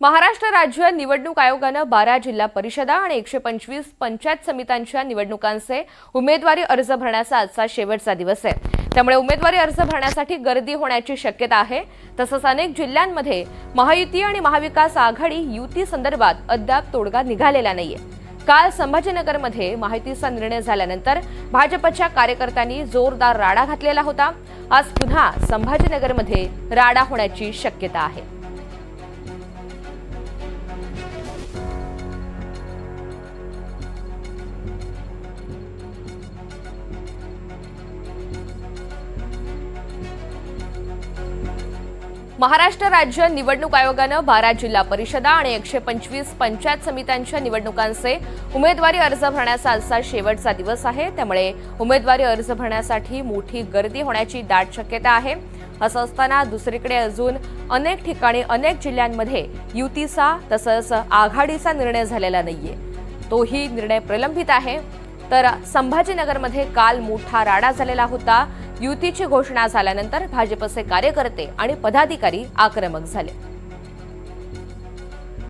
महाराष्ट्र राज्य निवडणूक आयोगाने 12 जिल्हा परिषदा आणि 125 पंचायत समित्यांच्या निवडणुकांचे उमेदवारी अर्ज भरण्याचा आजचा शेवटचा दिवस आहे। त्यामुळे उमेदवारी अर्ज भरण्यासाठी गर्दी होण्याची शक्यता आहे। तसंच अनेक जिल्ह्यांमध्ये महायुती आणि महाविकास आघाडी युती संदर्भात अद्याप तोडगा निघालेला नाहीये। काल संभाजीनगरमध्ये महायुतीचा निर्णय झाल्यानंतर भाजपच्या कार्यकर्त्यांनी जोरदार राडा घातलेला होता। आज पुन्हा संभाजीनगरमध्ये राडा होण्याची शक्यता आहे। महाराष्ट्र राज्य निवडणूक आयोगाने 12 जिल्हा परिषदा आणि 125 पंचायत समित्यांच्या निवडणुकांचे उमेदवारी अर्ज भरण्याचा आजचा शेवटचा दिवस आहे। त्यामुळे उमेदवारी अर्ज भरण्यासाठी मोठी गर्दी होण्याची दाट शक्यता आहे। असं असताना दुसरीकडे अजून अनेक ठिकाणी अनेक जिल्ह्यांमध्ये युतीचा तसंच आघाडीचा निर्णय झालेला नाहीये। तोही निर्णय प्रलंबित आहे। तर संभाजीनगरमध्ये काल मोठा राडा झालेला होता। युतीची घोषणा झाल्यानंतर भाजपचे कार्यकर्ते आणि पदाधिकारी आक्रमक झाले।